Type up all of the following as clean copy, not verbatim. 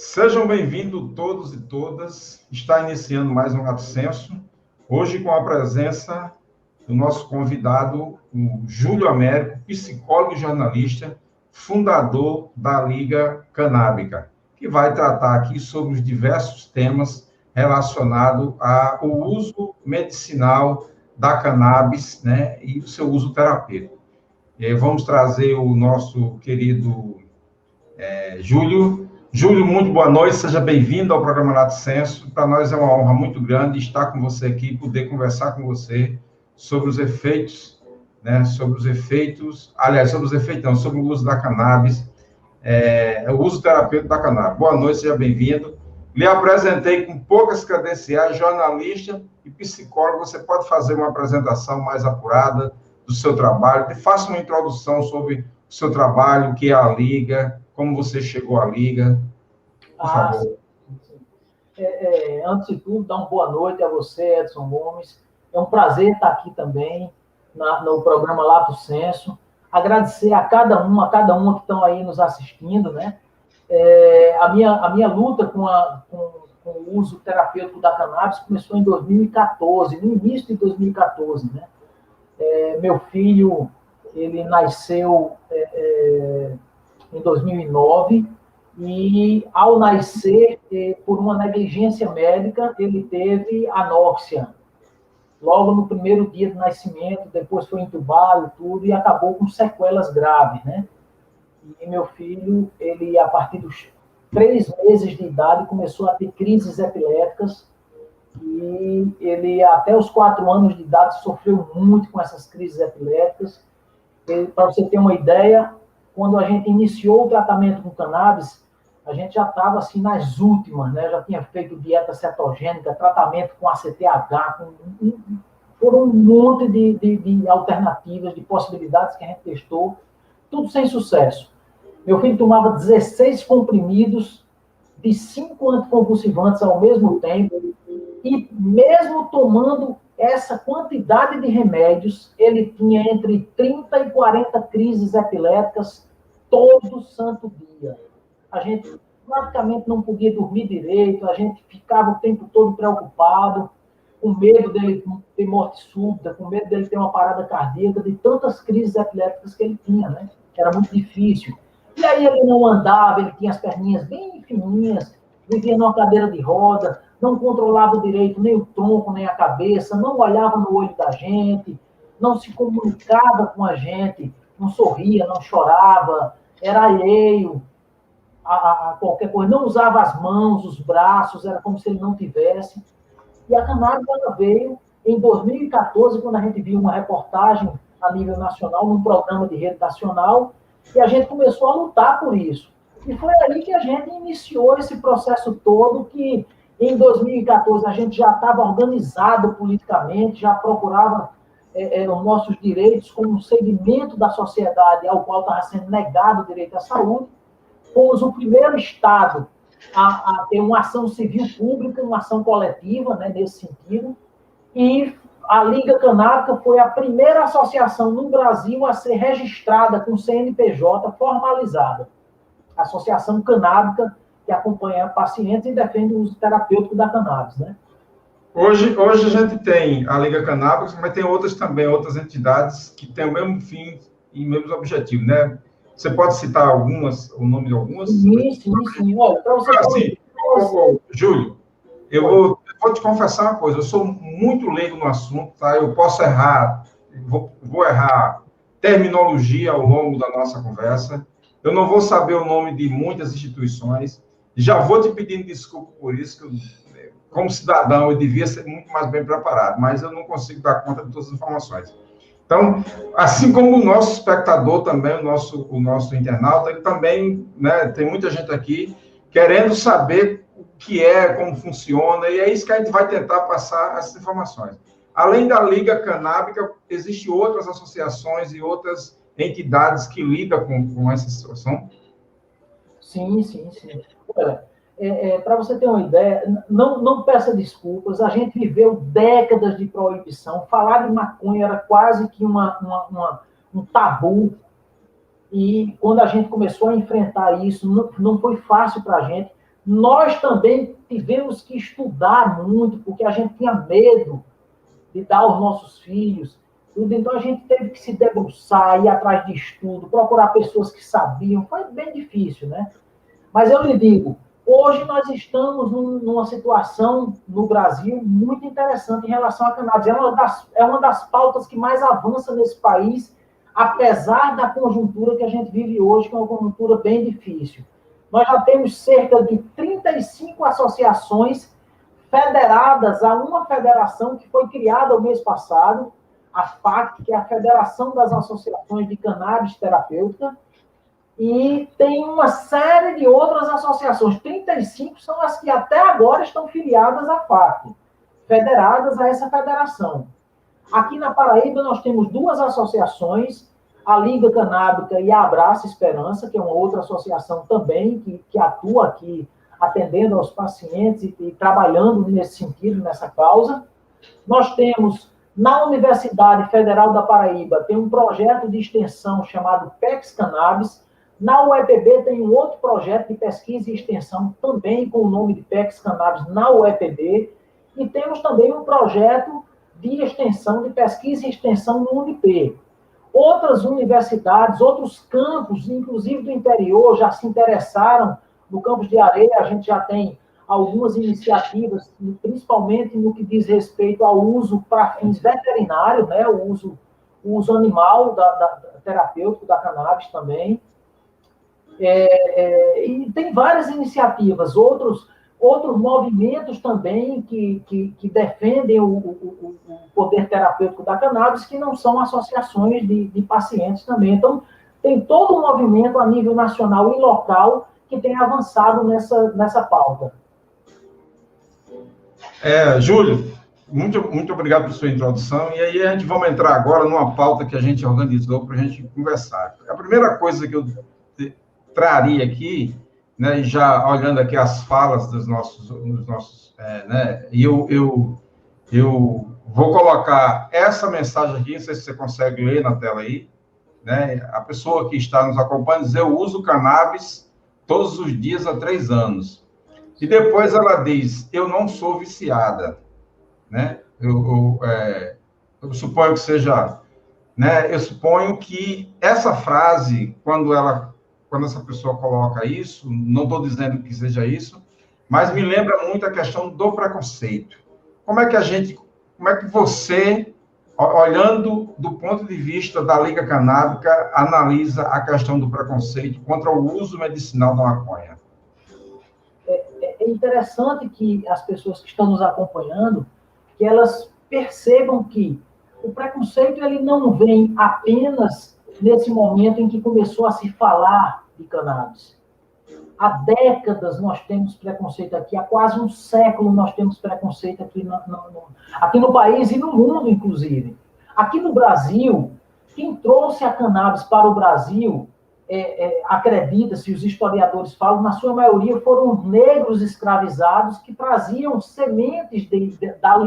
Sejam bem-vindos todos e todas. Está iniciando mais um Lato Senso, hoje com a presença do nosso convidado, o Júlio Américo, psicólogo e jornalista, fundador da Liga Canábica, que vai tratar aqui sobre os diversos temas relacionados ao uso medicinal da cannabis, né, e o seu uso terapêutico. Vamos trazer o nosso querido Júlio. Júlio, muito boa noite, seja bem-vindo ao programa Lato Senso. Para nós é uma honra muito grande estar com você aqui e poder conversar com você sobre os efeitos, né, sobre o uso da cannabis, o uso terapêutico da cannabis. Boa noite, seja bem-vindo. Lhe apresentei com poucas credenciais, jornalista e psicólogo. Você pode fazer uma apresentação mais apurada do seu trabalho, faça uma introdução sobre o seu trabalho, o que é a Liga, como você chegou à Liga, por favor. Sim. Antes de tudo, dar uma boa noite a você, Edson Gomes. É um prazer estar aqui também no programa Lato Senso. Agradecer a cada uma que estão aí nos assistindo, né? A minha luta com o uso terapêutico da cannabis começou em 2014, no início de 2014, né? Meu filho, ele nasceu em 2009 e, ao nascer, por uma negligência médica, ele teve anóxia. Logo no primeiro dia de nascimento, depois foi entubado e tudo, e acabou com sequelas graves, né? E meu filho, ele, a partir dos 3 meses de idade, começou a ter crises epiléticas, e ele, até os 4 anos de idade, sofreu muito com essas crises epiléticas. Para você ter uma ideia, quando a gente iniciou o tratamento com cannabis, a gente já estava assim nas últimas, né? Já tinha feito dieta cetogênica, tratamento com ACTH, foram um monte de alternativas, de possibilidades que a gente testou, tudo sem sucesso. Meu filho tomava 16 comprimidos de 5 anticonvulsivantes ao mesmo tempo, e mesmo tomando essa quantidade de remédios, ele tinha entre 30 e 40 crises epiléticas todo santo dia. A gente praticamente não podia dormir direito, a gente ficava o tempo todo preocupado, com medo dele ter morte súbita, com medo dele ter uma parada cardíaca, de tantas crises epiléticas que ele tinha, né? Era muito difícil. E aí ele não andava, ele tinha as perninhas bem fininhas, vivia numa cadeira de roda, não controlava direito nem o tronco, nem a cabeça, não olhava no olho da gente, não se comunicava com a gente, não sorria, não chorava, era alheio a qualquer coisa, não usava as mãos, os braços, era como se ele não tivesse. E a cannabis ela veio em 2014, quando a gente viu uma reportagem a nível nacional, num programa de rede nacional, e a gente começou a lutar por isso. E foi aí que a gente iniciou esse processo todo, que em 2014 a gente já estava organizado politicamente, já procurava os nossos direitos como um segmento da sociedade ao qual estava sendo negado o direito à saúde. Fomos o primeiro Estado a ter uma ação civil pública, uma ação coletiva, né, nesse sentido, e a Liga Canábica foi a primeira associação no Brasil a ser registrada com CNPJ formalizada. Associação Canábica, que acompanha pacientes e defende o uso terapêutico da cannabis, né? Hoje a gente tem a Liga Canábica, mas tem outras também, outras entidades que têm o mesmo fim e mesmos objetivos, né? Você pode citar algumas, o nome de algumas? Sim. Olha, para você... Assim, Júlio, eu vou te confessar uma coisa, eu sou muito leigo no assunto, tá? Eu posso errar, vou errar terminologia ao longo da nossa conversa, eu não vou saber o nome de muitas instituições, já vou te pedindo desculpa por isso, que eu, como cidadão, eu devia ser muito mais bem preparado, mas eu não consigo dar conta de todas as informações. Então, assim como o nosso espectador também, o nosso internauta, ele também, né, tem muita gente aqui querendo saber o que é, como funciona, e é isso que a gente vai tentar passar essas informações. Além da Liga Canábica, existem outras associações e outras entidades que lidam com essa situação? Sim. Olha, para você ter uma ideia, não peça desculpas, a gente viveu décadas de proibição, falar de maconha era quase que um tabu, e quando a gente começou a enfrentar isso, não foi fácil para a gente, Nós também tivemos que estudar muito, porque a gente tinha medo de dar aos nossos filhos. Então, a gente teve que se debruçar, ir atrás de estudo, procurar pessoas que sabiam. Foi bem difícil, né? Mas eu lhe digo, hoje nós estamos numa situação no Brasil muito interessante em relação à cannabis. É uma das pautas que mais avança nesse país, apesar da conjuntura que a gente vive hoje, que é uma conjuntura bem difícil. Nós já temos cerca de 35 associações federadas a uma federação que foi criada o mês passado, a FAC, que é a Federação das Associações de Cannabis Terapêutica, e tem uma série de outras associações. 35 são as que até agora estão filiadas à FAC, federadas a essa federação. Aqui na Paraíba nós temos 2 associações, a Liga Canábica e a Abraça Esperança, que é uma outra associação também que atua aqui atendendo aos pacientes e trabalhando nesse sentido, nessa causa. Nós temos, na Universidade Federal da Paraíba, tem um projeto de extensão chamado PEX Cannabis. Na UEPB tem um outro projeto de pesquisa e extensão, também com o nome de PEX Cannabis, na UEPB. E temos também um projeto de extensão, de pesquisa e extensão no UNIP. Outras universidades, outros campos, inclusive do interior, já se interessaram. No campus de Areia, a gente já tem algumas iniciativas, principalmente no que diz respeito ao uso para fins veterinários, né? O uso animal terapêutico da cannabis também. E tem várias iniciativas, outros movimentos também que defendem o poder terapêutico da cannabis, que não são associações de pacientes também. Então, tem todo um movimento a nível nacional e local que tem avançado nessa pauta. Júlio, muito obrigado por sua introdução. E aí a gente vamos entrar agora numa pauta que a gente organizou para a gente conversar. A primeira coisa que eu traria aqui, né, já olhando aqui as falas dos nossos né, e eu vou colocar essa mensagem aqui, não sei se você consegue ler na tela aí, né? A pessoa que está nos acompanhando diz: eu uso cannabis todos os dias há 3 anos. E depois ela diz: eu não sou viciada, né? Eu suponho que seja, né? Eu suponho que essa frase, quando essa pessoa coloca isso, não estou dizendo que seja isso, mas me lembra muito a questão do preconceito. Como é que você, olhando do ponto de vista da Liga Canábica, analisa a questão do preconceito contra o uso medicinal da maconha? É interessante que as pessoas que estão nos acompanhando, que elas percebam que o preconceito ele não vem apenas nesse momento em que começou a se falar de cannabis. Há décadas nós temos preconceito aqui, há quase um século nós temos preconceito aqui no país e no mundo, inclusive. Aqui no Brasil, quem trouxe a cannabis para o Brasil, acredita-se, os historiadores falam, na sua maioria foram negros escravizados que traziam sementes da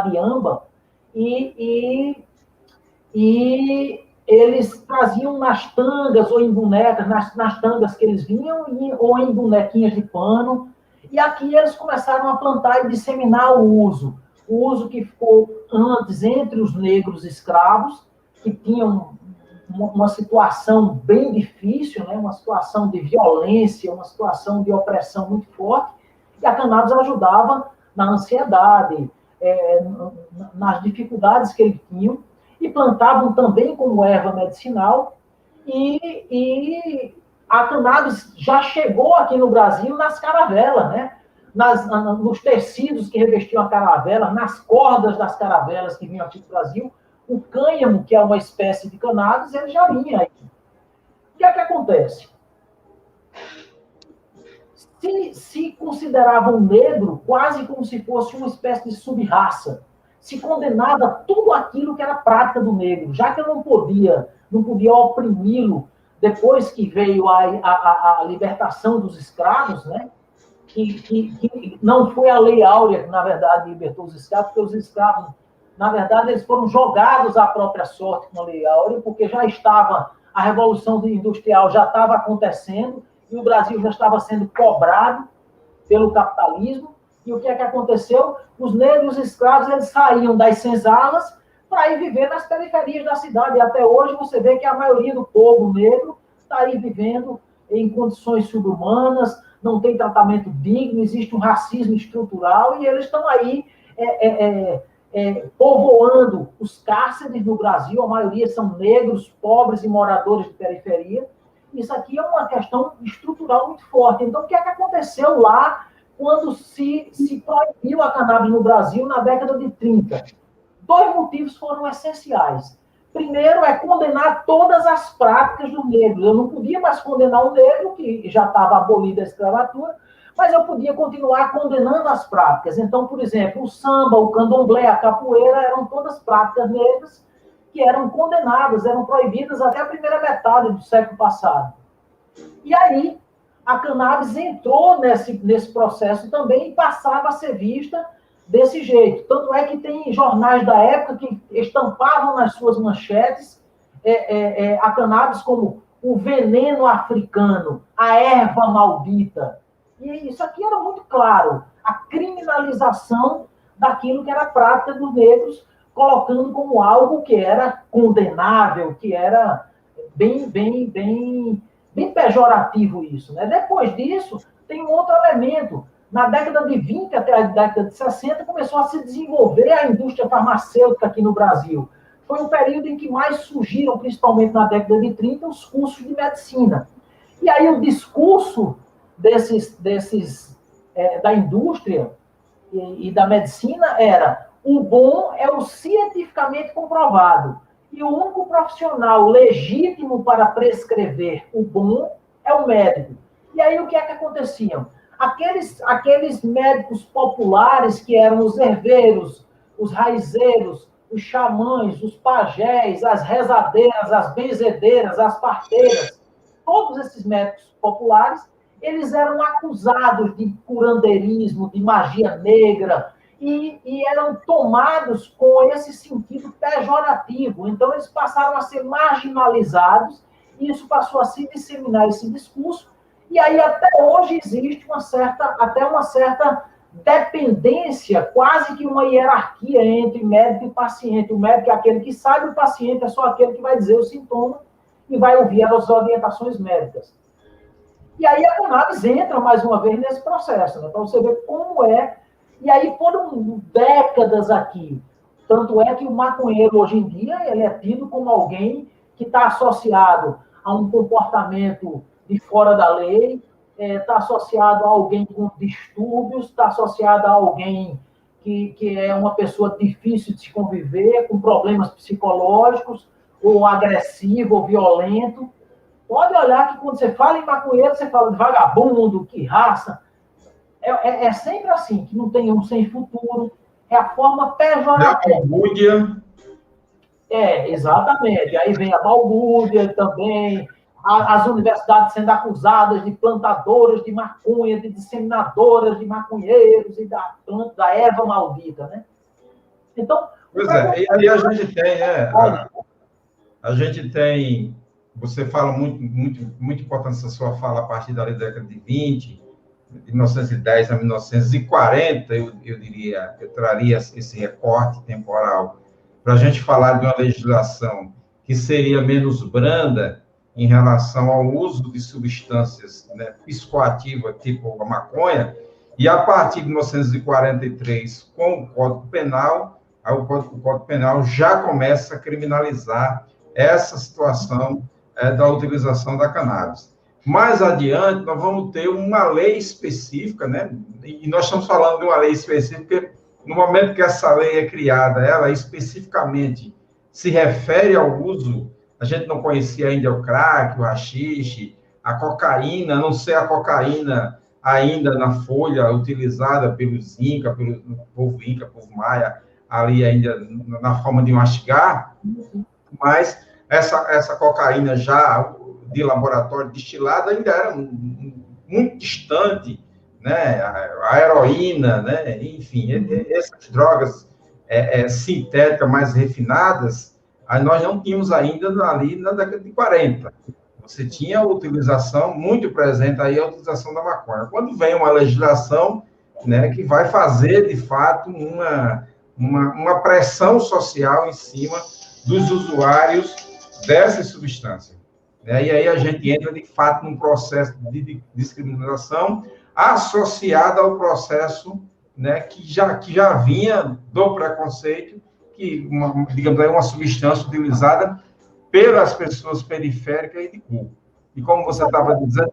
diamba, e eles traziam nas tangas ou em bonecas, nas tangas que eles vinham, ou em bonequinhas de pano, e aqui eles começaram a plantar e disseminar o uso que ficou antes entre os negros escravos, que tinham uma situação bem difícil, né? Uma situação de violência, uma situação de opressão muito forte, e a cannabis ajudava na ansiedade, nas dificuldades que eles tinham, e plantavam também como erva medicinal, e a cannabis já chegou aqui no Brasil nas caravelas, né? Nos tecidos que revestiam a caravela, nas cordas das caravelas que vinham aqui do Brasil. O cânhamo, que é uma espécie de cannabis, ele já vinha aqui. O que é que acontece? Se considerava um negro quase como se fosse uma espécie de sub-raça. Se condenava tudo aquilo que era prática do negro, já que eu não podia oprimi-lo depois que veio a libertação dos escravos, né? Que não foi a Lei Áurea que, na verdade, libertou os escravos, porque os escravos, na verdade, eles foram jogados à própria sorte com a Lei Áurea, porque a Revolução Industrial já estava acontecendo, e o Brasil já estava sendo cobrado, pelo capitalismo. E o que é que aconteceu? Os negros escravos, eles saíam das senzalas para ir viver nas periferias da cidade. E até hoje você vê que a maioria do povo negro está aí vivendo em condições subhumanas, não tem tratamento digno, existe um racismo estrutural, e eles estão aí povoando os cárceres no Brasil. A maioria são negros, pobres e moradores de periferia. Isso aqui é uma questão estrutural muito forte. Então, o que é que aconteceu lá quando se proibiu a cannabis no Brasil na década de 30? Dois motivos foram essenciais. Primeiro é condenar todas as práticas do negro. Eu não podia mais condenar o negro, que já estava abolida a escravatura, mas eu podia continuar condenando as práticas. Então, por exemplo, o samba, o candomblé, a capoeira eram todas práticas negras que eram condenadas, eram proibidas até a primeira metade do século passado. E aí, a cannabis entrou nesse processo também e passava a ser vista desse jeito. Tanto é que tem jornais da época que estampavam nas suas manchetes a cannabis como o veneno africano, a erva maldita. E isso aqui era muito claro, a criminalização daquilo que era prática dos negros, colocando como algo que era condenável, que era bem pejorativo isso, né? Depois disso, tem um outro elemento. Na década de 20 até a década de 60, começou a se desenvolver a indústria farmacêutica aqui no Brasil. Foi um período em que mais surgiram, principalmente na década de 30, os cursos de medicina. E aí o discurso da indústria e da medicina era: o bom é o cientificamente comprovado. E o único profissional legítimo para prescrever o bom é o médico. E aí o que é que acontecia? Aqueles médicos populares que eram os herveiros, os raizeiros, os xamãs, os pajés, as rezadeiras, as benzedeiras, as parteiras, todos esses médicos populares, eles eram acusados de curandeirismo, de magia negra, e eram tomados com esse sentido pejorativo. Então, eles passaram a ser marginalizados, e isso passou a se disseminar esse discurso, e aí até hoje existe até uma certa dependência, quase que uma hierarquia entre médico e paciente. O médico é aquele que sabe, o paciente é só aquele que vai dizer o sintoma e vai ouvir as orientações médicas. E aí a cannabis entra mais uma vez nesse processo, né, para você ver como é. E aí foram décadas aqui. Tanto é que o maconheiro, hoje em dia, ele é tido como alguém que está associado a um comportamento de fora da lei, está associado a alguém com distúrbios, está associado a alguém que é uma pessoa difícil de se conviver, com problemas psicológicos, ou agressivo, ou violento. Pode olhar que quando você fala em maconheiro, você fala de vagabundo, que raça. É sempre assim, que não tem um sem futuro. É a forma pejorativa. Balbúrdia. Exatamente. Aí vem a balbúrdia também, as universidades sendo acusadas de plantadoras de maconha, de disseminadoras de maconheiros e da erva maldita, né? Então... Pois e aí a gente tem, a gente tem... Você fala muito importante essa sua fala a partir da década de 20, de 1910 a 1940, eu diria, eu traria esse recorte temporal para a gente falar de uma legislação que seria menos branda em relação ao uso de substâncias, né, psicoativas, tipo a maconha, e a partir de 1943, com o Código Penal, o Código Penal já começa a criminalizar essa situação da utilização da cannabis. Mais adiante, nós vamos ter uma lei específica, né? E nós estamos falando de uma lei específica, porque no momento que essa lei é criada, ela especificamente se refere ao uso, a gente não conhecia ainda o crack, o haxixe, a cocaína, a não ser a cocaína ainda na folha utilizada pelos Inca, pelo povo Inca, povo Maia, ali ainda na forma de mastigar, mas essa cocaína já de laboratório destilada ainda era muito distante, né? A heroína, né? Enfim, essas drogas sintéticas mais refinadas, nós não tínhamos ainda ali na década de 40. Você tinha a utilização, muito presente aí, a utilização da maconha. Quando vem uma legislação, né, que vai fazer, de fato, uma pressão social em cima dos usuários dessa substância. Né? E aí a gente entra, de fato, num processo de discriminação associado ao processo, né, que já vinha do preconceito, que, digamos aí, uma substância utilizada pelas pessoas periféricas e de cor. E como você estava dizendo,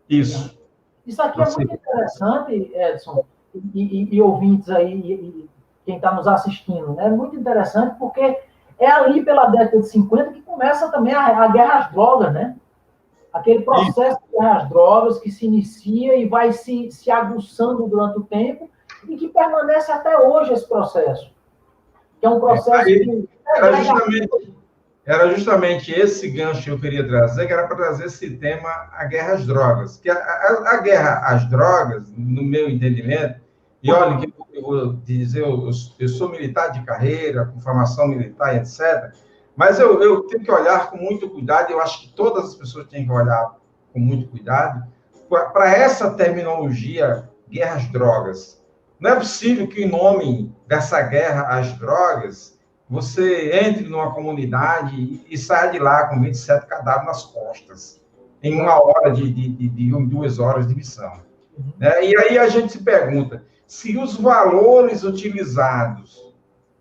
isso. Isso aqui é muito interessante, Edson, e ouvintes aí, e quem está nos assistindo, né? É muito interessante porque é ali pela década de 50 que começa também a guerra às drogas, né? Aquele processo de guerra às drogas que se inicia e vai se aguçando durante o tempo e que permanece até hoje esse processo. Que é um processo que... Era justamente esse gancho que eu queria trazer, que era para trazer esse tema, a guerra às drogas. Que a guerra às drogas, no meu entendimento, e olha, que eu vou dizer, eu sou militar de carreira, com formação militar, etc., mas eu tenho que olhar com muito cuidado, eu acho que todas as pessoas têm que olhar com muito cuidado, para essa terminologia, guerra às drogas. Não é possível que, em nome dessa guerra às drogas, você entre numa comunidade e saia de lá com 27 cadáveres nas costas, em 1 hora, 2 horas de missão. E aí a gente se pergunta, se os valores utilizados,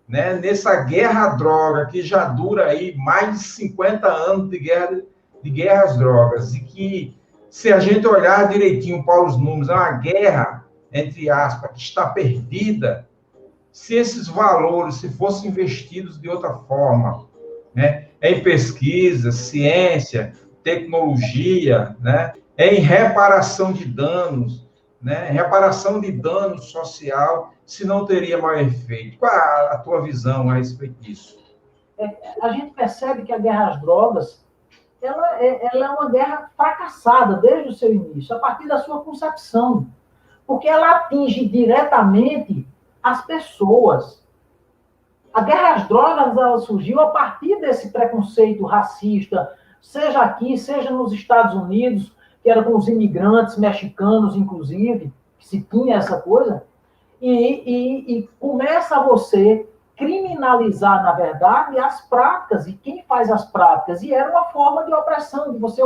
né, nessa guerra à droga, que já dura aí mais de 50 anos de guerra às drogas, e que, se a gente olhar direitinho para os números, é uma guerra, entre aspas, que está perdida. Se esses valores, se fossem investidos de outra forma, né, em pesquisa, ciência, tecnologia, né, em reparação de danos, né, reparação de dano social, se não teria maior efeito. Qual a tua visão a respeito disso? A gente percebe que a guerra às drogas, ela é uma guerra fracassada desde o seu início, a partir da sua concepção, porque ela atinge diretamente as pessoas. A guerra às drogas, ela surgiu a partir desse preconceito racista, seja aqui, seja nos Estados Unidos, que era com os imigrantes mexicanos, inclusive, que se tinha essa coisa, e começa a você criminalizar, na verdade, as práticas, e quem faz as práticas, e era uma forma de opressão, de você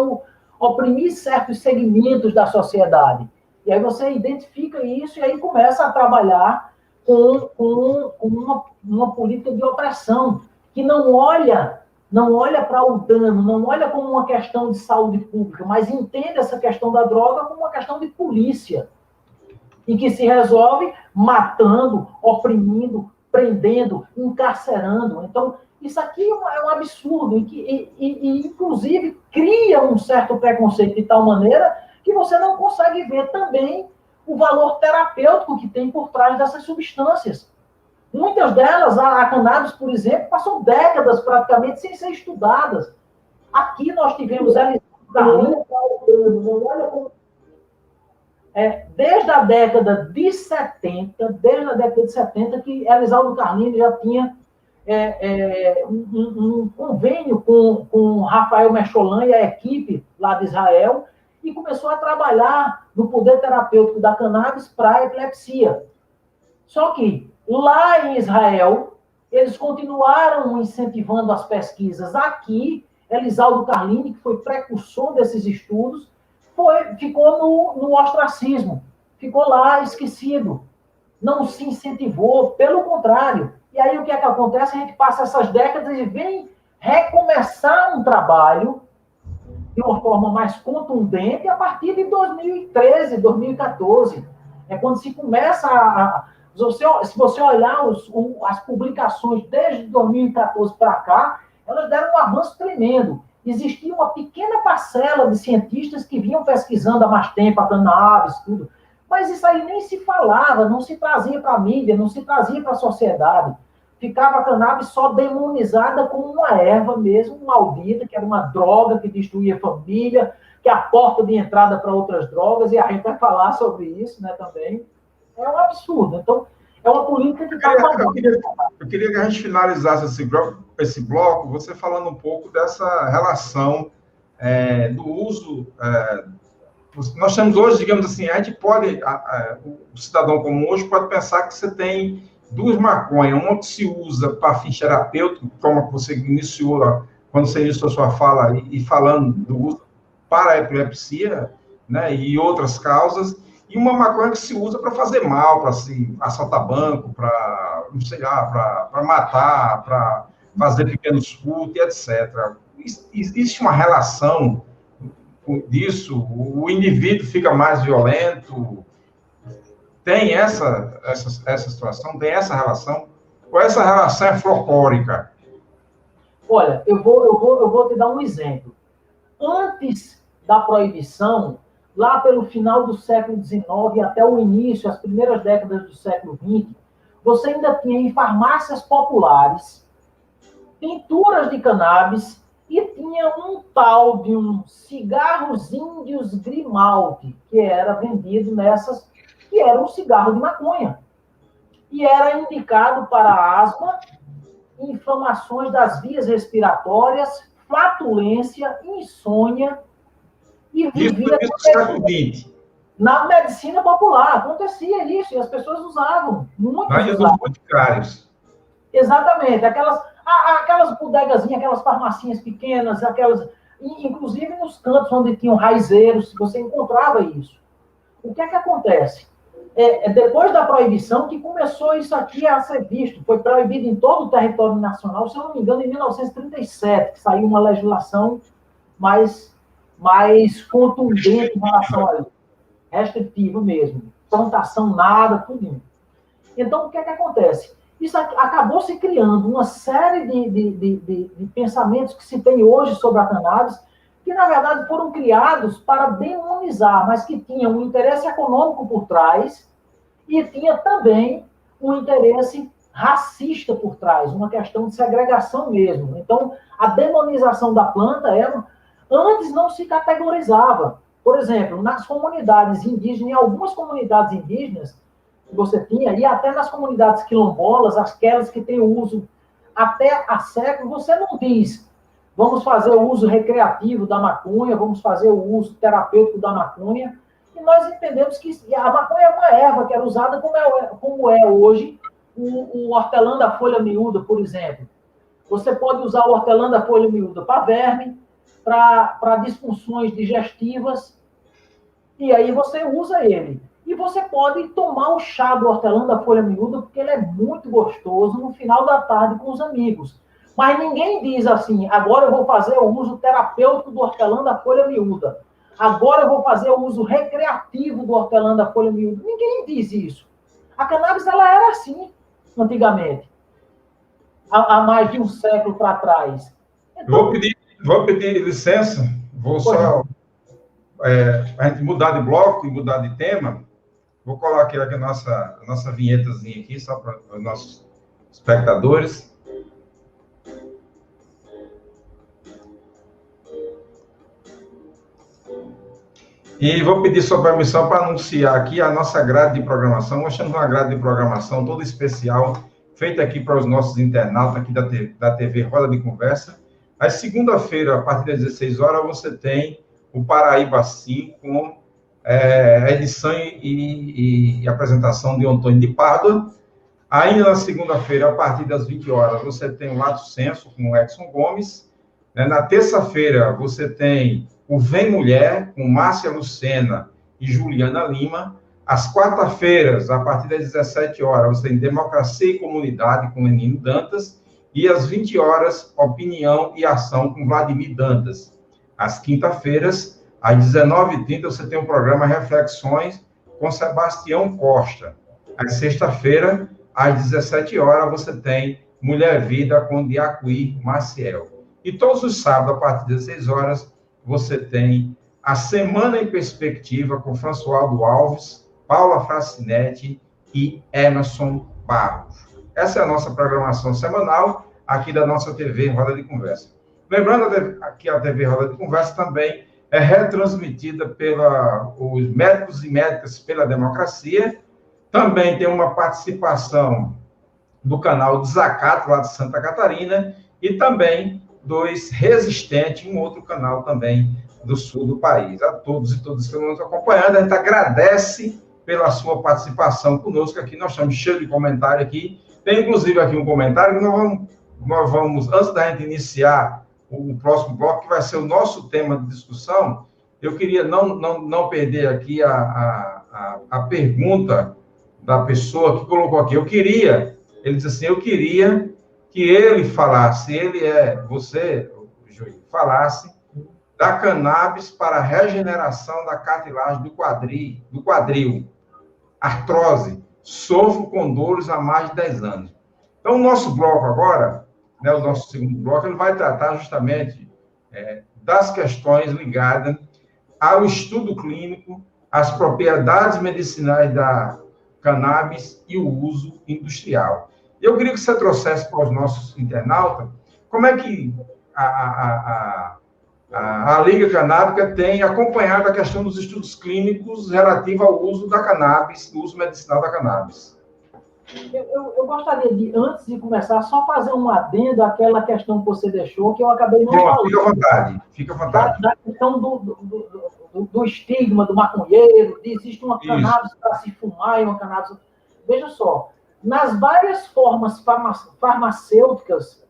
oprimir certos segmentos da sociedade. E aí você identifica isso, e aí começa a trabalhar com uma política de opressão, que não olha para o dano, não olha como uma questão de saúde pública, mas entende essa questão da droga como uma questão de polícia, e que se resolve matando, oprimindo, prendendo, encarcerando. Então, isso aqui é um absurdo, e inclusive, cria um certo preconceito de tal maneira que você não consegue ver também o valor terapêutico que tem por trás dessas substâncias. Muitas delas, a cannabis, por exemplo, passou décadas praticamente sem ser estudadas. Aqui nós tivemos Elisaldro Carlini, desde a década de 70, que Elisaldro Carlini já tinha um convênio com Rafael Mecholan e a equipe lá de Israel, e começou a trabalhar no poder terapêutico da cannabis para a epilepsia. Só que, lá em Israel, eles continuaram incentivando as pesquisas. Aqui, Elisaldro Carlini, que foi precursor desses estudos, ficou no ostracismo, ficou lá esquecido, não se incentivou, pelo contrário. E aí o que é que acontece? A gente passa essas décadas e vem recomeçar um trabalho de uma forma mais contundente a partir de 2013, 2014. É quando se começa se você olhar as publicações desde 2014 para cá, elas deram um avanço tremendo. Existia uma pequena parcela de cientistas que vinham pesquisando há mais tempo a cannabis, tudo. Mas isso aí nem se falava, não se trazia para a mídia, não se trazia para a sociedade. Ficava a cannabis só demonizada como uma erva mesmo, maldita, que era uma droga que destruía a família, que é a porta de entrada para outras drogas, e a gente vai falar sobre isso, né, também. É um absurdo. Então, é uma política que está... Eu queria que a gente finalizasse esse bloco, você falando um pouco dessa relação do uso. Nós temos hoje, digamos assim, a gente pode, o cidadão comum hoje pode pensar que você tem duas maconhas, uma que se usa para fins terapêuticos, como você iniciou, quando você iniciou a sua fala, e falando do uso para a epilepsia, né, e outras causas, e uma maconha que se usa para fazer mal, para se assaltar banco, para, não sei lá, para matar, para fazer pequenos furtos, etc. Existe uma relação disso? O indivíduo fica mais violento? Tem essa situação? Tem essa relação? Ou essa relação é folclórica? Olha, eu vou te dar um exemplo. Antes da proibição, lá pelo final do século XIX até o início, as primeiras décadas do século XX, você ainda tinha em farmácias populares tinturas de cannabis e tinha um tal de um cigarros índios Grimaldi, que era vendido nessas, que era um cigarro de maconha. E era indicado para asma, inflamações das vias respiratórias, flatulência, insônia, e vivia na medicina popular. Acontecia isso, e as pessoas usavam. Muitos usavam. Boticários. Exatamente. Aquelas bodegazinhas, aquelas farmacinhas pequenas, inclusive nos cantos onde tinham raizeiros, você encontrava isso. O que é que acontece? Depois da proibição que começou isso aqui a ser visto. Foi proibido em todo o território nacional, se eu não me engano, em 1937, que saiu uma legislação mais contundente em relação a isso. Restritivo mesmo. Plantação, nada, tudo. Então, o que é que acontece? Isso acabou se criando uma série de pensamentos que se tem hoje sobre a cannabis, que, na verdade, foram criados para demonizar, mas que tinham um interesse econômico por trás e tinha também um interesse racista por trás, uma questão de segregação mesmo. Então, a demonização da planta antes não se categorizava. Por exemplo, nas comunidades indígenas, em algumas comunidades indígenas que você tinha, e até nas comunidades quilombolas, aquelas que têm o uso até há séculos, você não diz, vamos fazer o uso recreativo da maconha, vamos fazer o uso terapêutico da maconha, e nós entendemos que a maconha é uma erva que era usada como é hoje o hortelã da folha miúda, por exemplo. Você pode usar o hortelã da folha miúda para verme, para disfunções digestivas, e aí você usa ele. E você pode tomar o chá do hortelã da folha miúda, porque ele é muito gostoso no final da tarde com os amigos. Mas ninguém diz assim, agora eu vou fazer o uso terapêutico do hortelã da folha miúda. Agora eu vou fazer o uso recreativo do hortelã da folha miúda. Ninguém diz isso. A cannabis, ela era assim, antigamente. Há mais de um século para trás. Então, vou pedir licença, vou só... a gente mudar de bloco e mudar de tema. Vou colocar aqui a nossa vinhetazinha aqui, só para os nossos espectadores. E vou pedir sua permissão para anunciar aqui a nossa grade de programação. Nós temos uma grade de programação toda especial, feita aqui para os nossos internautas aqui da TV Roda de Conversa. Às segunda-feira, a partir das 16 horas, você tem o Paraíba Sim, com a edição e apresentação de Antônio de Pádua. Ainda na segunda-feira, a partir das 20 horas, você tem o Lato Senso, com o Edson Gomes. Na terça-feira, você tem o Vem Mulher, com Márcia Lucena e Juliana Lima. Às quarta-feiras, a partir das 17 horas, você tem Democracia e Comunidade, com Lenino Dantas. E às 20 horas, Opinião e Ação, com Vladimir Dantas. Às quinta-feiras, às 19h30, você tem um programa Reflexões com Sebastião Costa. Às sexta-feira, às 17 horas, você tem Mulher Vida com Diacuí Maciel. E todos os sábados, a partir das 16 horas, você tem a Semana em Perspectiva com Françoaldo Alves, Paula Fracinetti e Emerson Barros. Essa é a nossa programação semanal aqui da nossa TV Roda de Conversa. Lembrando que a TV Roda de Conversa também é retransmitida pelos médicos e médicas pela democracia. Também tem uma participação do canal Desacato, lá de Santa Catarina, e também 2 Resistente, um outro canal também do sul do país. A todos e todas que estão nos acompanhando, a gente agradece pela sua participação conosco aqui. Nós estamos cheios de comentário aqui. Tem, inclusive, aqui um comentário que nós vamos, antes da gente iniciar o próximo bloco, que vai ser o nosso tema de discussão, eu queria não perder aqui a pergunta da pessoa que colocou aqui. Ele disse assim, eu queria que ele falasse, você, Júlio, falasse da cannabis para a regeneração da cartilagem do quadril, artrose, sofro com dores há mais de 10 anos. Então, o nosso bloco agora, né, o nosso segundo bloco, ele vai tratar justamente das questões ligadas ao estudo clínico, às propriedades medicinais da cannabis e o uso industrial. Eu queria que você trouxesse para os nossos internautas como é que a Liga Canábica tem acompanhado a questão dos estudos clínicos relativos ao uso da cannabis, do uso medicinal da cannabis. Eu gostaria de, antes de começar, só fazer um adendo àquela questão que você deixou, que eu acabei não falando. Fica à vontade. Da questão do estigma do maconheiro, de existe uma cannabis para se fumar e uma cannabis... Veja só, nas várias formas farmacêuticas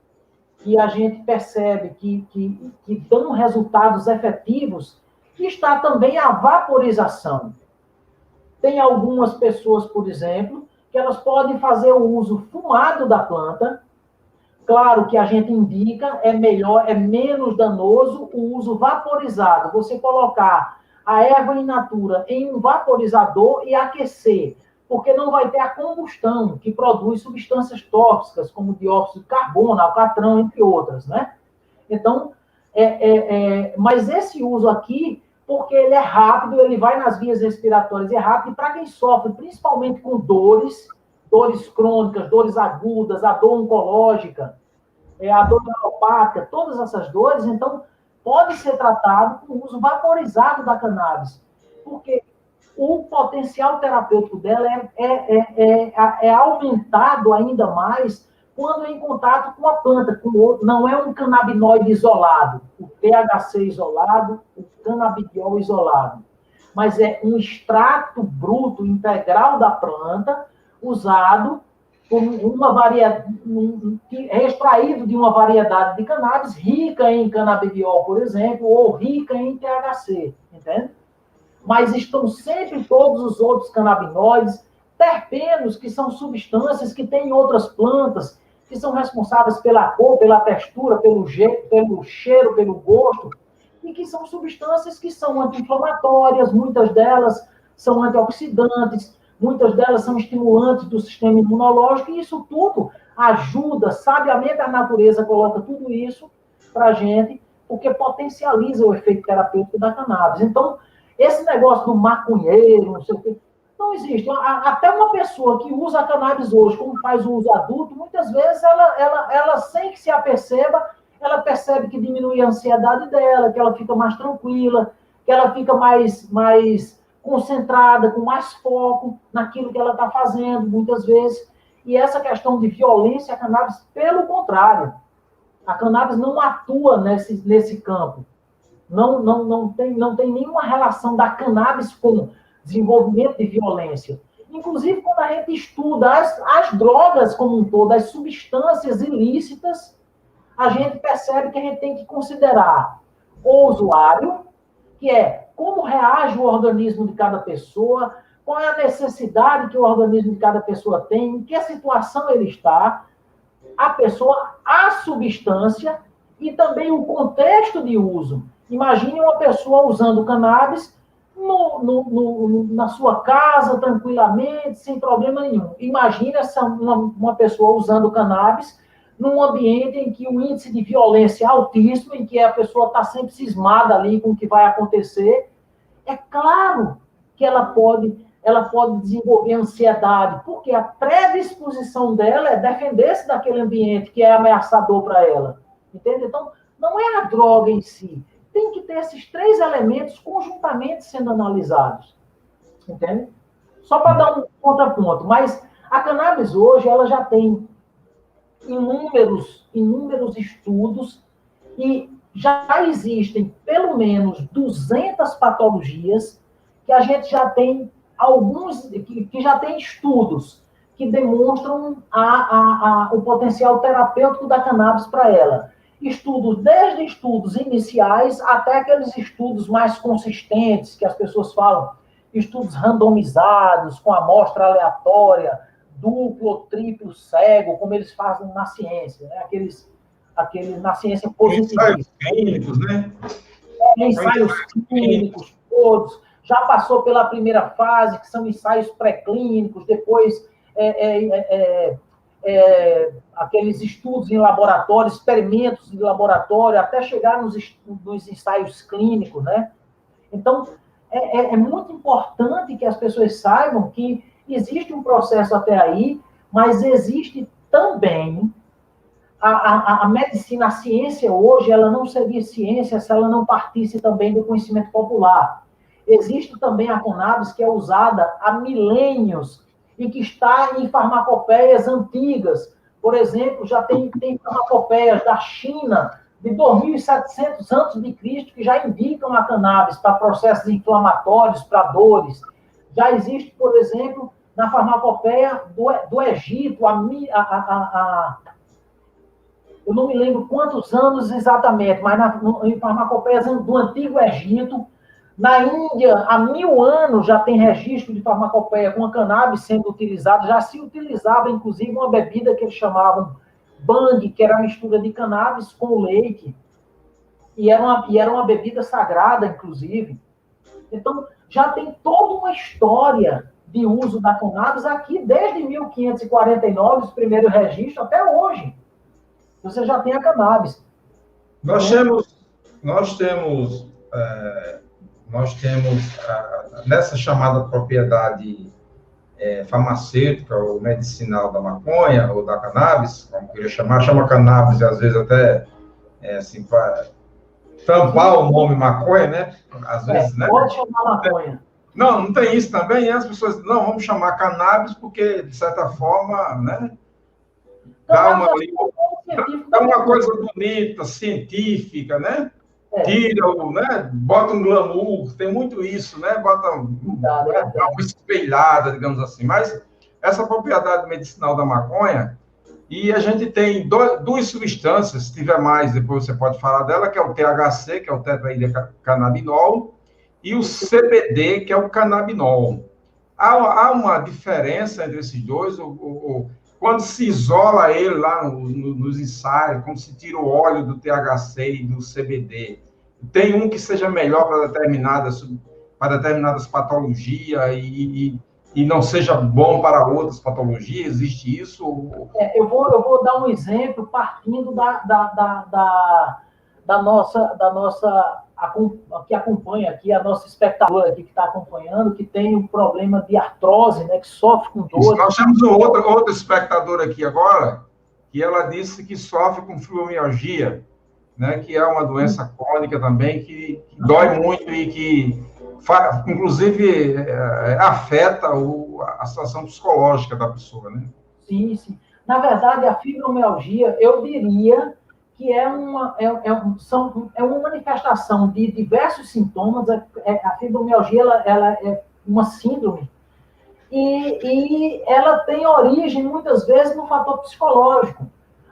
que a gente percebe que dão resultados efetivos, está também a vaporização. Tem algumas pessoas, por exemplo, que elas podem fazer o uso fumado da planta. Claro que a gente indica, é melhor, é menos danoso o uso vaporizado. Você colocar a erva in natura em um vaporizador e aquecer, porque não vai ter a combustão que produz substâncias tóxicas, como dióxido de carbono, alcatrão, entre outras, né? Então, mas esse uso aqui, porque ele é rápido, ele vai nas vias respiratórias, é rápido, e para quem sofre, principalmente com dores crônicas, dores agudas, a dor oncológica, a dor neuropática, todas essas dores, então, pode ser tratado com o uso vaporizado da cannabis, porque o potencial terapêutico dela é aumentado ainda mais quando é em contato com a planta, com o outro. Não é um canabinoide isolado, o THC isolado, o canabidiol isolado, mas é um extrato bruto integral da planta usado por extraído de uma variedade de cannabis rica em canabidiol, por exemplo, ou rica em THC, entende? Mas estão sempre todos os outros canabinoides, terpenos, que são substâncias que tem em outras plantas, que são responsáveis pela cor, pela textura, pelo cheiro, pelo gosto, e que são substâncias que são anti-inflamatórias, muitas delas são antioxidantes, muitas delas são estimulantes do sistema imunológico, e isso tudo ajuda, sabiamente a natureza coloca tudo isso para a gente, porque potencializa o efeito terapêutico da cannabis. Então, esse negócio do maconheiro, não sei o quê, não existe. Até uma pessoa que usa a cannabis hoje, como faz o uso adulto, muitas vezes ela sem que se aperceba, ela percebe que diminui a ansiedade dela, que ela fica mais tranquila, que ela fica mais concentrada, com mais foco naquilo que ela está fazendo, muitas vezes. E essa questão de violência, a cannabis, pelo contrário, a cannabis não atua nesse campo. Não tem nenhuma relação da cannabis com desenvolvimento de violência. Inclusive, quando a gente estuda as drogas como um todo, as substâncias ilícitas, a gente percebe que a gente tem que considerar o usuário, que é como reage o organismo de cada pessoa, qual é a necessidade que o organismo de cada pessoa tem, em que situação ele está, a pessoa, a substância e também o contexto de uso. Imagine uma pessoa usando cannabis na sua casa, tranquilamente, sem problema nenhum. Imagine uma pessoa usando cannabis num ambiente em que o índice de violência é altíssimo, em que a pessoa está sempre cismada ali com o que vai acontecer. É claro que ela pode desenvolver ansiedade, porque a predisposição dela é defender-se daquele ambiente que é ameaçador para ela. Entende? Então, não é a droga em si. Tem que ter esses 3 elementos conjuntamente sendo analisados. Entende? Só para dar um contraponto. Mas a cannabis hoje, ela já tem inúmeros estudos E já existem pelo menos 200 patologias que a gente já tem que já tem estudos que demonstram o potencial terapêutico da cannabis para ela. Desde estudos iniciais até aqueles estudos mais consistentes, que as pessoas falam, estudos randomizados, com amostra aleatória, duplo ou triplo cego, como eles fazem na ciência, né? Aqueles na ciência positiva. Ensaios clínicos, né? Ensaios clínicos, todos. Já passou pela primeira fase, que são ensaios pré-clínicos, depois aqueles estudos em laboratório, experimentos de laboratório, até chegar nos ensaios clínicos, né? Então, é muito importante que as pessoas saibam que existe um processo até aí, mas existe também a medicina, a ciência hoje, ela não seria ciência se ela não partisse também do conhecimento popular. Existe também a cannabis que é usada há milênios e que está em farmacopeias antigas. Por exemplo, já tem farmacopeias da China de 2.700 a.C. que já indicam a cannabis para processos inflamatórios, para dores. Já existe, por exemplo, na farmacopeia do Egito, eu não me lembro quantos anos exatamente, mas em farmacopeias do Antigo Egito. Na Índia, há 1000 anos já tem registro de farmacopeia com a cannabis sendo utilizada. Já se utilizava, inclusive, uma bebida que eles chamavam bang, que era uma mistura de cannabis com leite. E era uma bebida sagrada, inclusive. Então, já tem toda uma história de uso da cannabis aqui, desde 1549, os primeiros registros, até hoje. Você já tem a cannabis. Nós temos nessa chamada propriedade farmacêutica ou medicinal da maconha ou da cannabis, como queria chamar, chama cannabis e às vezes até assim, para tampar o nome maconha, né? Às vezes, né? Pode chamar maconha. Não tem isso também, e as pessoas dizem, não, vamos chamar cannabis porque, de certa forma, né? Dá uma coisa bonita, científica, né? Tira né? Bota um glamour, tem muito isso, né? Bota uma espelhada, digamos assim. Mas essa propriedade medicinal da maconha, e a gente tem duas substâncias, se tiver mais, depois você pode falar dela, que é o THC, que é o tetrahidrocannabinol, e o CBD, que é o canabinol. Há uma diferença entre esses dois, quando se isola ele lá nos ensaios, quando se tira o óleo do THC e do CBD, tem um que seja melhor para determinadas patologias e não seja bom para outras patologias? Existe isso? Eu vou dar um exemplo partindo da nossa que acompanha aqui, a nossa espectadora aqui que está acompanhando, que tem um problema de artrose, né, que sofre com dor. Nós temos outra espectadora aqui agora, que ela disse que sofre com fibromialgia, né, que é uma doença crônica também, que dói muito e que, inclusive, afeta a situação psicológica da pessoa, né? Sim, sim. Na verdade, a fibromialgia, eu diria que é uma manifestação de diversos sintomas. A fibromialgia ela é uma síndrome e ela tem origem, muitas vezes, no fator psicológico.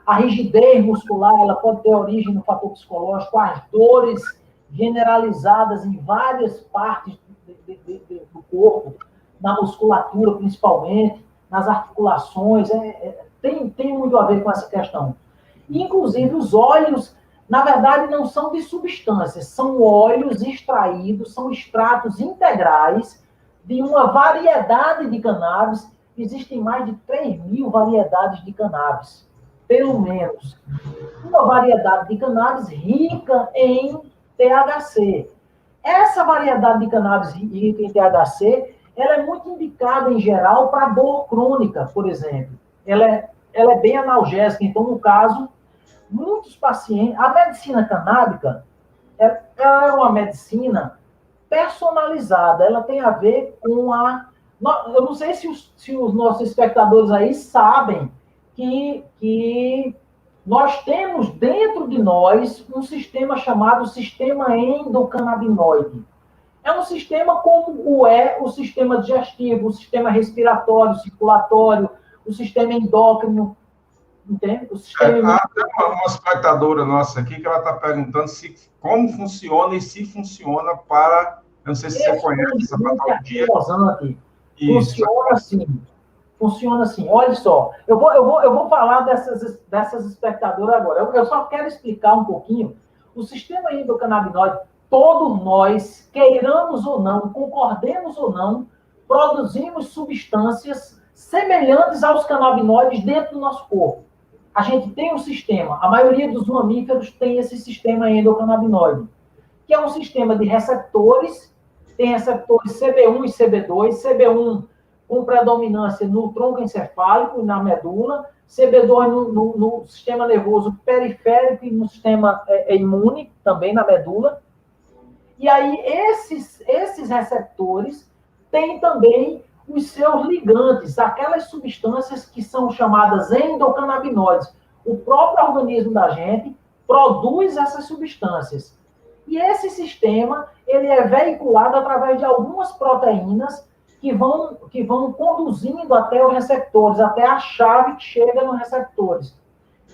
A rigidez muscular ela pode ter origem no fator psicológico, as dores generalizadas em várias partes do corpo, na musculatura principalmente, nas articulações, tem muito a ver com essa questão. Inclusive, os óleos, na verdade, não são de substâncias, são óleos extraídos, são extratos integrais de uma variedade de cannabis. Existem mais de 3.000 variedades de cannabis, pelo menos. Uma variedade de cannabis rica em THC. Essa variedade de cannabis rica em THC, ela é muito indicada, em geral, para dor crônica, por exemplo. Ela é bem analgésica, então, no caso, muitos pacientes... A medicina canábica, ela é uma medicina personalizada, ela tem a ver com eu não sei se os nossos espectadores aí sabem que nós temos dentro de nós um sistema chamado sistema endocannabinoide. É um sistema como o sistema digestivo, o sistema respiratório, circulatório, o sistema endócrino, entende? O sistema... Tem uma espectadora nossa aqui que ela está perguntando como funciona e se funciona para... Eu não sei se você conhece essa patologia. Funciona assim. Funciona assim. Olha só, eu vou falar dessas espectadoras agora. Eu só quero explicar um pouquinho. O sistema endocannabinoide, todos nós, queiramos ou não, concordemos ou não, produzimos substâncias semelhantes aos canabinoides dentro do nosso corpo. A gente tem um sistema, a maioria dos mamíferos tem esse sistema endocannabinoide, que é um sistema de receptores, tem receptores CB1 e CB2, CB1 com predominância no tronco encefálico e na medula, CB2 no sistema nervoso periférico e no sistema imune, também na medula. E aí, esses receptores têm também os seus ligantes, aquelas substâncias que são chamadas endocannabinoides. O próprio organismo da gente produz essas substâncias. E esse sistema, ele é veiculado através de algumas proteínas que vão conduzindo até os receptores, até a chave que chega nos receptores.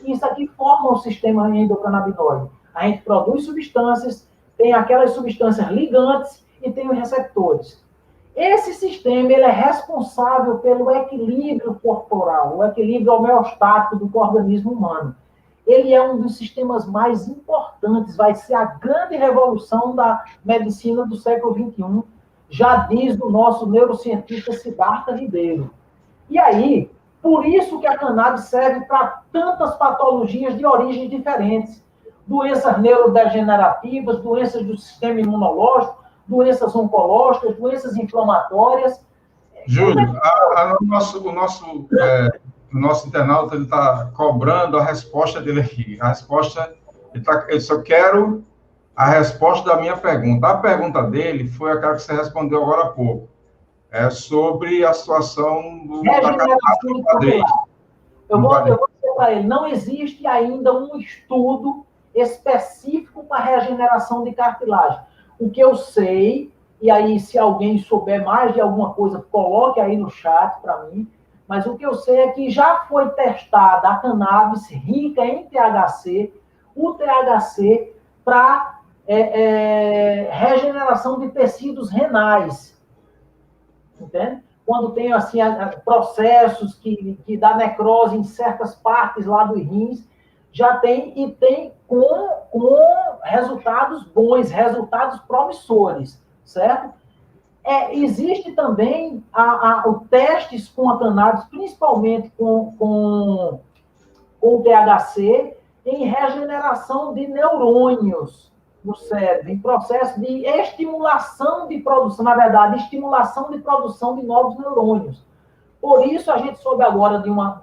E isso aqui forma o sistema endocannabinoide. A gente produz substâncias, tem aquelas substâncias ligantes e tem os receptores. Esse sistema ele é responsável pelo equilíbrio corporal, o equilíbrio homeostático do organismo humano. Ele é um dos sistemas mais importantes, vai ser a grande revolução da medicina do século XXI, já diz o nosso neurocientista Siddhartha Ribeiro. E aí, por isso que a cannabis serve para tantas patologias de origens diferentes. Doenças neurodegenerativas, doenças do sistema imunológico, doenças oncológicas, doenças inflamatórias. Júlio, o nosso internauta está cobrando a resposta dele aqui. A resposta, eu só quero a resposta da minha pergunta. A pergunta dele foi aquela que você respondeu agora há pouco. É sobre a situação regeneração de cartilagem. Eu vou dizer para ele, não existe ainda um estudo específico para regeneração de cartilagem. O que eu sei, e aí se alguém souber mais de alguma coisa, coloque aí no chat para mim, mas o que eu sei é que já foi testada a cannabis rica em THC, o THC para regeneração de tecidos renais. Entende? Quando tem assim, processos que dá necrose em certas partes lá dos rins, já tem, e tem com resultados bons, resultados promissores, certo? Existe também os testes com a cannabis, principalmente com o THC, em regeneração de neurônios no cérebro, em processo de estimulação de produção, na verdade, estimulação de produção de novos neurônios. Por isso, a gente soube agora de uma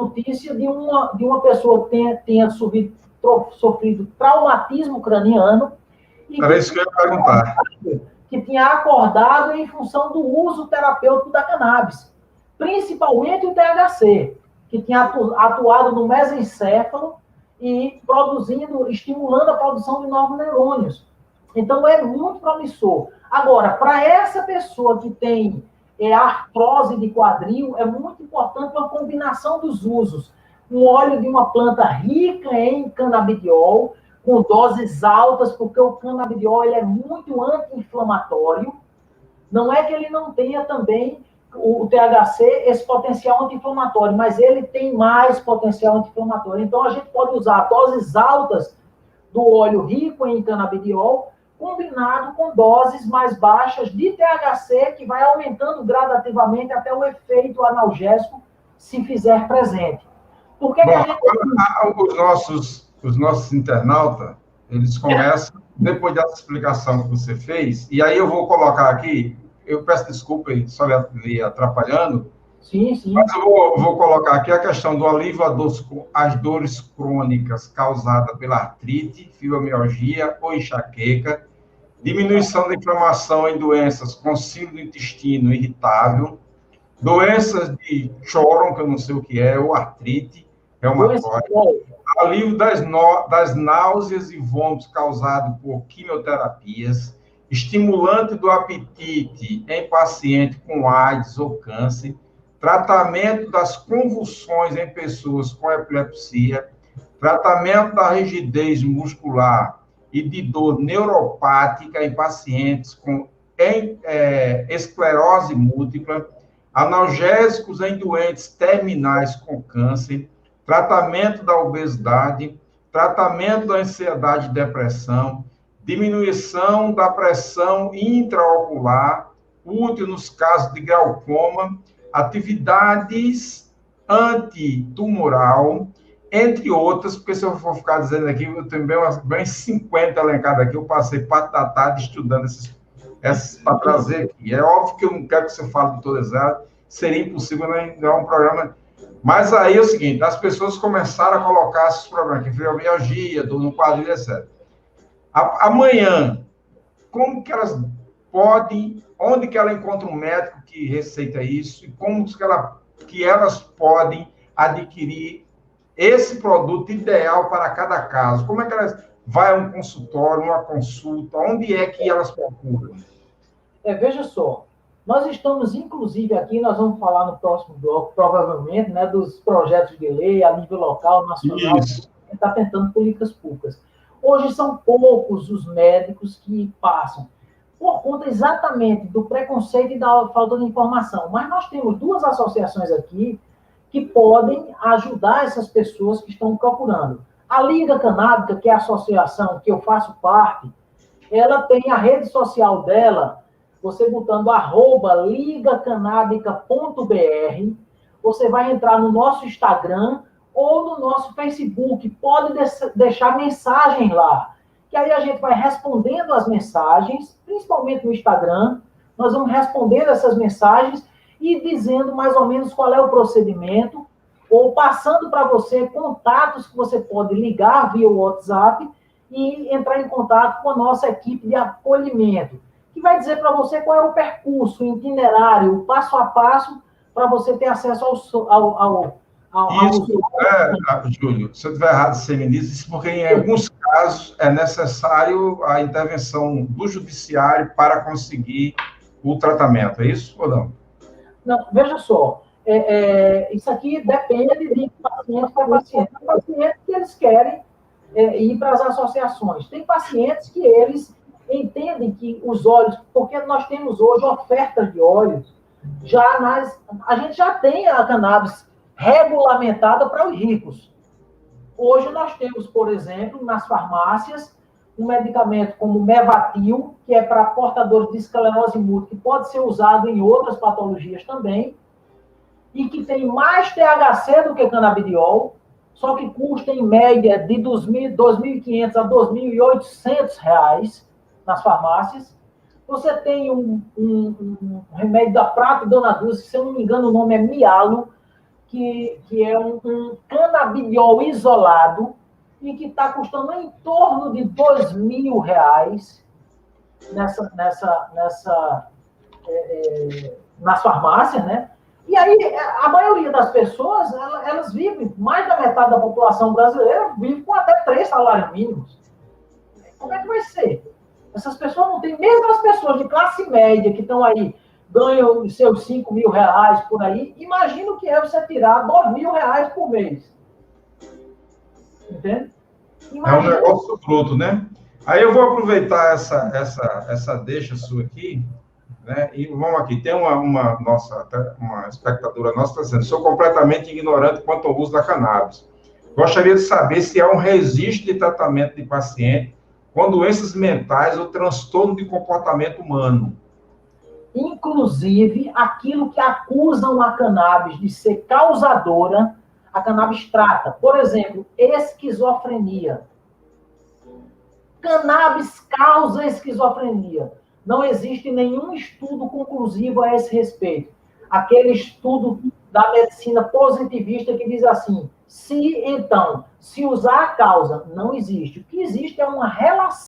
notícia de uma pessoa que tenha sofrido traumatismo craniano. Era isso que eu ia perguntar. Que tinha acordado em função do uso terapêutico da cannabis, principalmente o THC, que tinha atuado no mesencéfalo e estimulando a produção de novos neurônios. Então, é muito promissor. Agora, para essa pessoa que tem artrose de quadril, é muito importante uma combinação dos usos. Um óleo de uma planta rica em canabidiol, com doses altas, porque o canabidiol ele é muito anti-inflamatório. Não é que ele não tenha também o THC, esse potencial anti-inflamatório, mas ele tem mais potencial anti-inflamatório. Então, a gente pode usar doses altas do óleo rico em canabidiol, combinado com doses mais baixas de THC, que vai aumentando gradativamente até o efeito analgésico, se fizer presente. Por que a gente... Os nossos internautas, eles começam, depois dessa explicação que você fez, e aí eu vou colocar aqui, eu peço desculpa só lhe atrapalhando, sim. Mas eu vou colocar aqui a questão do alívio às dores crônicas causadas pela artrite, fibromialgia ou enxaqueca, diminuição da inflamação em doenças com síndrome do intestino irritável, doenças de Sjögren, que eu não sei o que é, ou artrite, reumatóide, alívio das náuseas e vômitos causados por quimioterapias, estimulante do apetite em paciente com AIDS ou câncer, tratamento das convulsões em pessoas com epilepsia, tratamento da rigidez muscular e de dor neuropática em pacientes com esclerose múltipla, analgésicos em doentes terminais com câncer, tratamento da obesidade, tratamento da ansiedade e depressão, diminuição da pressão intraocular, útil nos casos de glaucoma, atividades antitumoral, entre outras, porque se eu for ficar dizendo aqui, eu tenho bem 50 elencadas aqui, eu passei parte da tarde estudando essas para trazer aqui. É óbvio que eu não quero que você fale de todas elas, seria impossível não um programa. Mas aí é o seguinte, as pessoas começaram a colocar esses problemas, que fibromialgia, dor no quadril, etc. Amanhã, como que elas podem, onde que ela encontra um médico que receita isso, e como que elas podem adquirir esse produto ideal para cada caso? Como é que elas vai a um consultório, uma consulta, onde é que elas procuram? Veja só, nós estamos, inclusive, aqui, nós vamos falar no próximo bloco, provavelmente, né, dos projetos de lei a nível local, nacional, que está tentando políticas públicas. Hoje são poucos os médicos que passam, por conta exatamente do preconceito e da falta de informação. Mas nós temos duas associações aqui que podem ajudar essas pessoas que estão procurando. A Liga Canábica, que é a associação que eu faço parte, ela tem a rede social dela, você botando @ligacanábica.br, você vai entrar no nosso Instagram ou no nosso Facebook, pode deixar mensagem lá, que aí a gente vai respondendo as mensagens, principalmente no Instagram, nós vamos respondendo essas mensagens e dizendo mais ou menos qual é o procedimento, ou passando para você contatos que você pode ligar via WhatsApp e entrar em contato com a nossa equipe de acolhimento, que vai dizer para você qual é o percurso, o itinerário, o passo a passo, para você ter acesso ao isso, Júlio, se eu estiver errado, você me diz isso, porque em alguns casos é necessário a intervenção do judiciário para conseguir o tratamento, é isso ou não? Não, veja só, isso aqui depende de paciente para paciente. Tem pacientes que eles querem ir para as associações. Tem pacientes que eles entendem que os óleos, porque nós temos hoje ofertas de óleos, a gente já tem a cannabis regulamentada para os ricos. Hoje nós temos, por exemplo, nas farmácias, um medicamento como Mevatil, que é para portadores de esclerose múltipla, que pode ser usado em outras patologias também, e que tem mais THC do que canabidiol, só que custa em média de R$ 2.500 a R$ 2.800 nas farmácias. Você tem um remédio da Prata Dona Dulce, se eu não me engano o nome é Mialo, que é um canabidiol isolado e que está custando em torno de R$ 2.000 nas farmácias, né? E aí, a maioria das pessoas, elas vivem, mais da metade da população brasileira vive com até 3 salários mínimos. Como é que vai ser? Essas pessoas não têm, mesmo as pessoas de classe média que estão aí, ganham os seus R$ 5.000 por aí, imagina o que é você tirar R$ 2.000 por mês. Entende? Imagina. É um negócio bruto, né? Aí eu vou aproveitar essa deixa sua aqui, né? E vamos aqui, tem uma espectadora nossa que está dizendo, sou completamente ignorante quanto ao uso da cannabis. Gostaria de saber se há um registro de tratamento de paciente com doenças mentais ou transtorno de comportamento humano. Inclusive, aquilo que acusam a cannabis de ser causadora, a cannabis trata. Por exemplo, esquizofrenia. Cannabis causa esquizofrenia. Não existe nenhum estudo conclusivo a esse respeito. Aquele estudo da medicina positivista que diz assim, se usar a causa, não existe. O que existe é uma relação